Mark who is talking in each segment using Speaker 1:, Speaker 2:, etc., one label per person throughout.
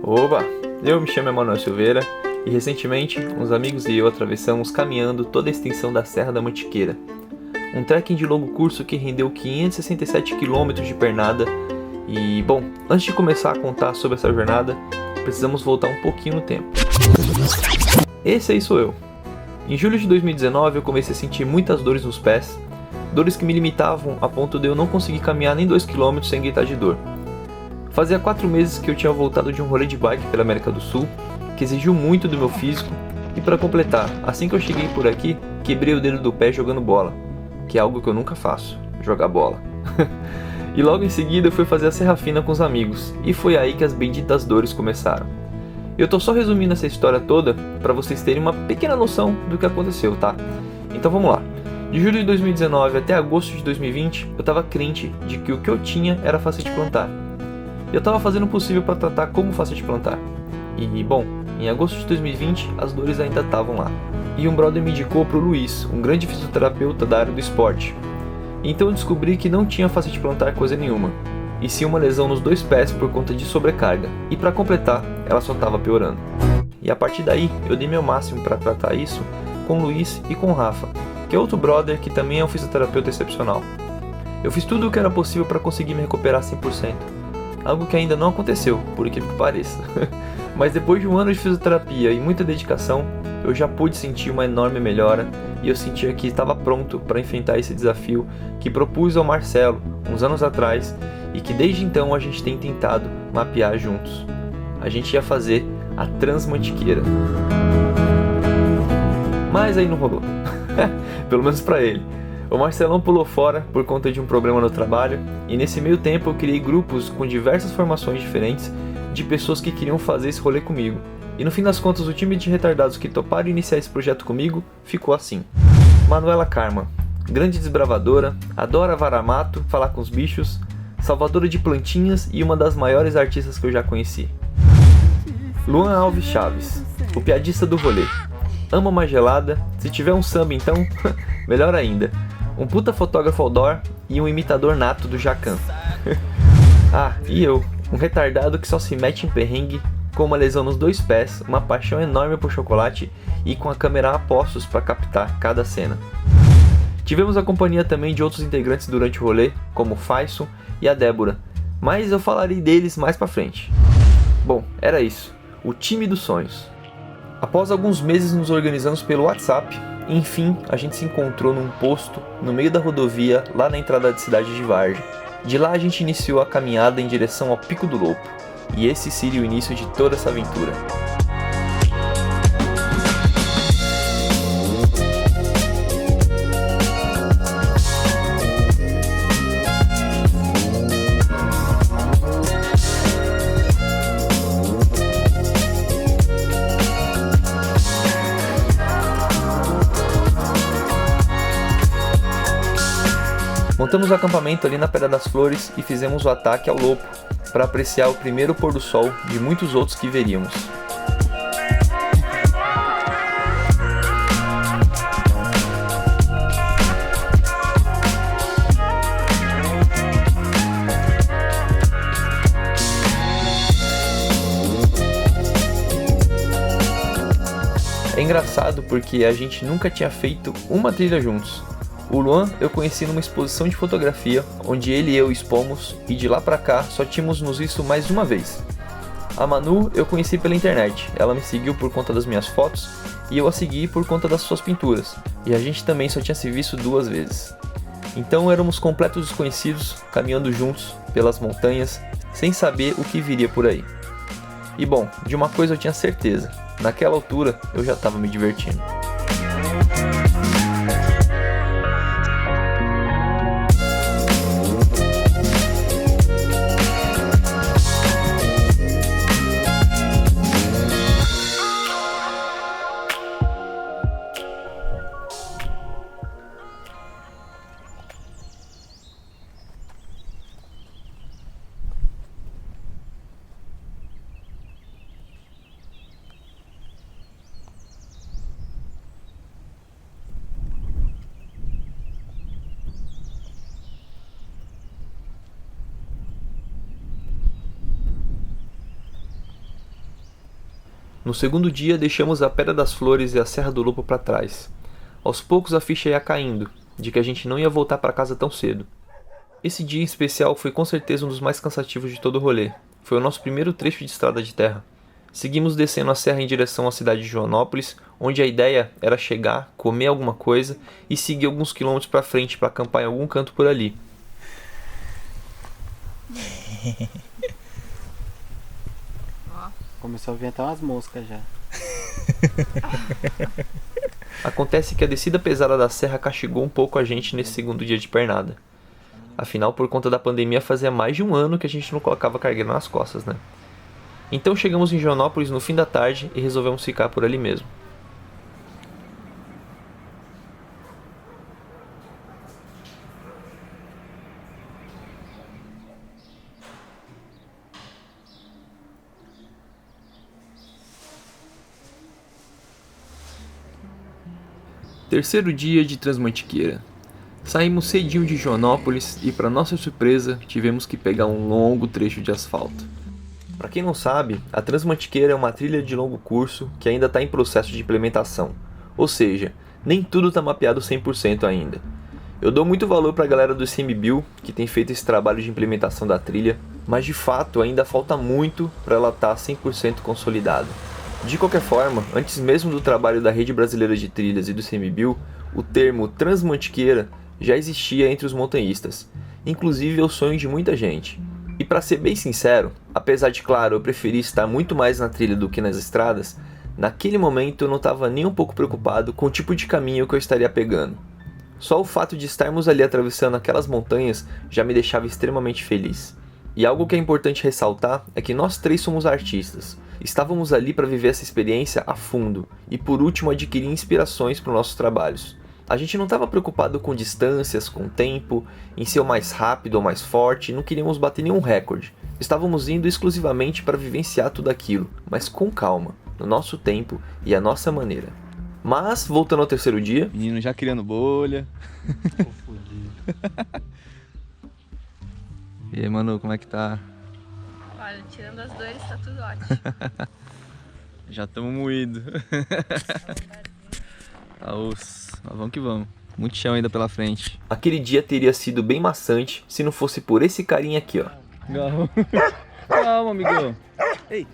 Speaker 1: Oba! Eu me chamo Emanuel Silveira e recentemente uns amigos e eu atravessamos caminhando toda a extensão da Serra da Mantiqueira. Um trekking de longo curso que rendeu 567 km de pernada e, bom, antes de começar a contar sobre essa jornada, precisamos voltar um pouquinho no tempo. Esse aí sou eu. Em julho de 2019 eu comecei a sentir muitas dores nos pés, dores que me limitavam a ponto de eu não conseguir caminhar nem 2 km sem gritar de dor. Fazia 4 meses que eu tinha voltado de um rolê de bike pela América do Sul, que exigiu muito do meu físico, e para completar, assim que eu cheguei por aqui, quebrei o dedo do pé jogando bola, que é algo que eu nunca faço, jogar bola. E logo em seguida eu fui fazer a Serra Fina com os amigos, e foi aí que as benditas dores começaram. Eu tô só resumindo essa história toda para vocês terem uma pequena noção do que aconteceu, tá? Então vamos lá. De julho de 2019 até agosto de 2020, eu tava crente de que o que eu tinha era fascite plantar. Eu tava fazendo o possível para tratar como fascite plantar. E, bom, em agosto de 2020, as dores ainda estavam lá. E um brother me indicou pro Luiz, um grande fisioterapeuta da área do esporte. Então eu descobri que não tinha fascite plantar coisa nenhuma, e sim uma lesão nos 2 pés por conta de sobrecarga. E para completar, ela só tava piorando. E a partir daí, eu dei meu máximo para tratar isso com o Luiz e com o Rafa, que é outro brother que também é um fisioterapeuta excepcional. Eu fiz tudo o que era possível para conseguir me recuperar 100%. Algo que ainda não aconteceu, por incrível que pareça. Mas depois de um ano de fisioterapia e muita dedicação, eu já pude sentir uma enorme melhora e eu sentia que estava pronto para enfrentar esse desafio que propus ao Marcelo uns anos atrás e que desde então a gente tem tentado mapear juntos. A gente ia fazer a Transmantiqueira. Mas aí não rolou. Pelo menos para ele. O Marcelão pulou fora por conta de um problema no trabalho, e nesse meio tempo eu criei grupos com diversas formações diferentes de pessoas que queriam fazer esse rolê comigo. E no fim das contas o time de retardados que toparam iniciar esse projeto comigo ficou assim. Manuela Karma, grande desbravadora, adora varar mato, falar com os bichos, salvadora de plantinhas e uma das maiores artistas que eu já conheci. Luan Alves Chaves, o piadista do rolê. Ama uma gelada, se tiver um samba então, melhor ainda. Um puta fotógrafo outdoor e um imitador nato do Jacan. Ah, e eu, um retardado que só se mete em perrengue, com uma lesão nos 2 pés, uma paixão enorme por chocolate e com a câmera a postos para captar cada cena. Tivemos a companhia também de outros integrantes durante o rolê, como o Faison e a Débora, mas eu falarei deles mais pra frente. Bom, era isso, o time dos sonhos. Após alguns meses nos organizamos pelo WhatsApp, enfim, a gente se encontrou num posto no meio da rodovia, lá na entrada da cidade de Vargem. De lá a gente iniciou a caminhada em direção ao Pico do Lopo, e esse seria o início de toda essa aventura. Montamos o acampamento ali na Pedra das Flores e fizemos o ataque ao Lopo, para apreciar o primeiro pôr do sol de muitos outros que veríamos. É engraçado porque a gente nunca tinha feito uma trilha juntos. O Luan eu conheci numa exposição de fotografia, onde ele e eu expomos, e de lá pra cá só tínhamos nos visto mais de uma vez. A Manu eu conheci pela internet, ela me seguiu por conta das minhas fotos, e eu a segui por conta das suas pinturas, e a gente também só tinha se visto 2 vezes. Então éramos completos desconhecidos, caminhando juntos pelas montanhas, sem saber o que viria por aí. E bom, de uma coisa eu tinha certeza, naquela altura eu já estava me divertindo. No segundo dia, deixamos a Pedra das Flores e a Serra do Lobo para trás. Aos poucos a ficha ia caindo, de que a gente não ia voltar para casa tão cedo. Esse dia em especial foi com certeza um dos mais cansativos de todo o rolê. Foi o nosso primeiro trecho de estrada de terra. Seguimos descendo a serra em direção à cidade de Joanópolis, onde a ideia era chegar, comer alguma coisa e seguir alguns quilômetros para frente para acampar em algum canto por ali.
Speaker 2: Começou a vir até umas moscas já.
Speaker 1: Acontece que a descida pesada da serra castigou um pouco a gente nesse segundo dia de pernada. Afinal, por conta da pandemia, fazia mais de um ano que a gente não colocava cargueiro nas costas, né? Então chegamos em Joanópolis no fim da tarde e resolvemos ficar por ali mesmo. Terceiro dia de Transmantiqueira. Saímos cedinho de Joanópolis e, para nossa surpresa, tivemos que pegar um longo trecho de asfalto. Para quem não sabe, a Transmantiqueira é uma trilha de longo curso que ainda está em processo de implementação. Ou seja, nem tudo está mapeado 100% ainda. Eu dou muito valor para a galera do ICMBio, que tem feito esse trabalho de implementação da trilha, mas de fato ainda falta muito para ela estar 100% consolidada. De qualquer forma, antes mesmo do trabalho da Rede Brasileira de Trilhas e do ICMBio, o termo Transmantiqueira já existia entre os montanhistas, inclusive é o sonho de muita gente. E para ser bem sincero, apesar de, claro, eu preferir estar muito mais na trilha do que nas estradas, naquele momento eu não estava nem um pouco preocupado com o tipo de caminho que eu estaria pegando. Só o fato de estarmos ali atravessando aquelas montanhas já me deixava extremamente feliz. E algo que é importante ressaltar é que nós três somos artistas. Estávamos ali para viver essa experiência a fundo e, por último, adquirir inspirações para os nossos trabalhos. A gente não estava preocupado com distâncias, com tempo, em ser o mais rápido ou mais forte, não queríamos bater nenhum recorde. Estávamos indo exclusivamente para vivenciar tudo aquilo, mas com calma, no nosso tempo e à nossa maneira. Mas, voltando ao terceiro dia...
Speaker 3: Menino já criando bolha.
Speaker 2: Tô fudido.
Speaker 3: E aí, Manu, como é que tá?
Speaker 4: Olha, tirando as dores, tá tudo ótimo.
Speaker 3: Já estamos moídos. Mas vamos que vamos. Muito chão ainda pela frente.
Speaker 1: Aquele dia teria sido bem maçante se não fosse por esse carinha aqui, ó.
Speaker 3: Calma, amigo. Ei.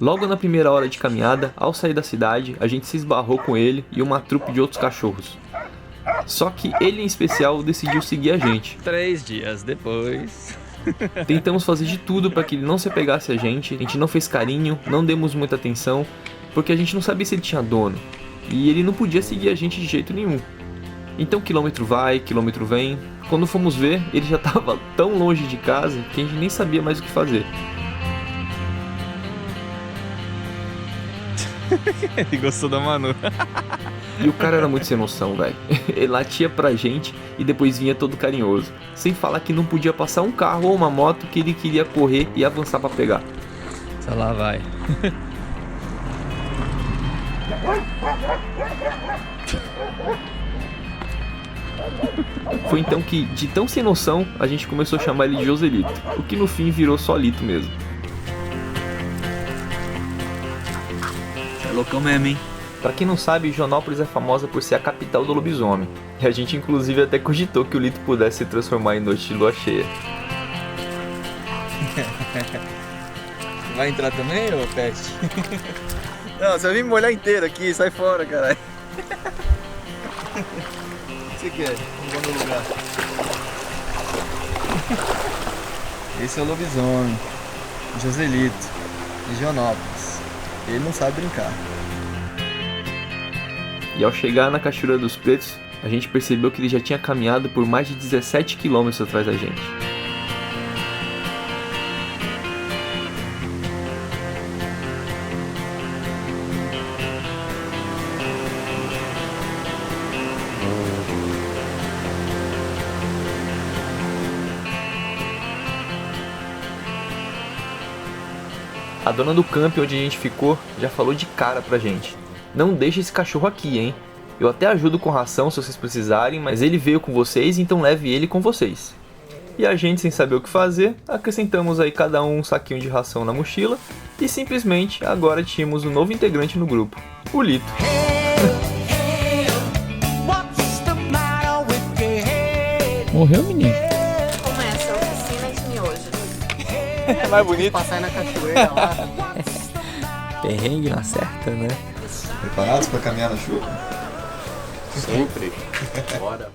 Speaker 1: Logo na primeira hora de caminhada, ao sair da cidade, a gente se esbarrou com ele e uma trupe de outros cachorros. Só que ele em especial decidiu seguir a gente.
Speaker 3: 3 dias depois...
Speaker 1: Tentamos fazer de tudo para que ele não se apegasse a gente não fez carinho, não demos muita atenção, porque a gente não sabia se ele tinha dono, e ele não podia seguir a gente de jeito nenhum. Então quilômetro vai, quilômetro vem, quando fomos ver, ele já estava tão longe de casa que a gente nem sabia mais o que fazer.
Speaker 3: Ele gostou da Manu.
Speaker 1: E o cara era muito sem noção, velho. Ele latia pra gente e depois vinha todo carinhoso. Sem falar que não podia passar um carro ou uma moto que ele queria correr e avançar pra pegar.
Speaker 3: Só lá vai.
Speaker 1: Foi então que, de tão sem noção, a gente começou a chamar ele de Joselito. O que no fim virou só Lito mesmo.
Speaker 3: É loucão mesmo, hein?
Speaker 1: Pra quem não sabe, Joanópolis é famosa por ser a capital do lobisomem. E a gente inclusive até cogitou que o Lito pudesse se transformar em noite de lua cheia.
Speaker 3: Vai entrar também, ô peste? Não, você vai vir me molhar inteiro aqui, sai fora, caralho. O que você quer? Vamos lá no lugar. Esse é o lobisomem, Joselito, de Joanópolis. Ele não sabe brincar.
Speaker 1: E ao chegar na Cachoeira dos Pretos, a gente percebeu que ele já tinha caminhado por mais de 17 km atrás da gente. A dona do camp onde a gente ficou já falou de cara pra gente: não deixe esse cachorro aqui, hein? Eu até ajudo com ração se vocês precisarem, mas ele veio com vocês, então leve ele com vocês. E a gente, sem saber o que fazer, acrescentamos aí cada um saquinho de ração na mochila e simplesmente agora tínhamos um novo integrante no grupo, o Lito.
Speaker 5: Morreu, menino?
Speaker 4: Começa a oficina de miojos.
Speaker 3: É mais bonito.
Speaker 2: Passar aí na cachoeira lá.
Speaker 1: Perrengue na certa, né?
Speaker 3: Preparados para caminhar na chuva?
Speaker 2: Sempre. Bora.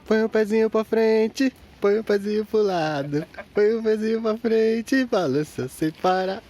Speaker 2: Põe o pezinho pra frente, põe o pezinho pro lado, põe o pezinho pra frente, balança sem parar.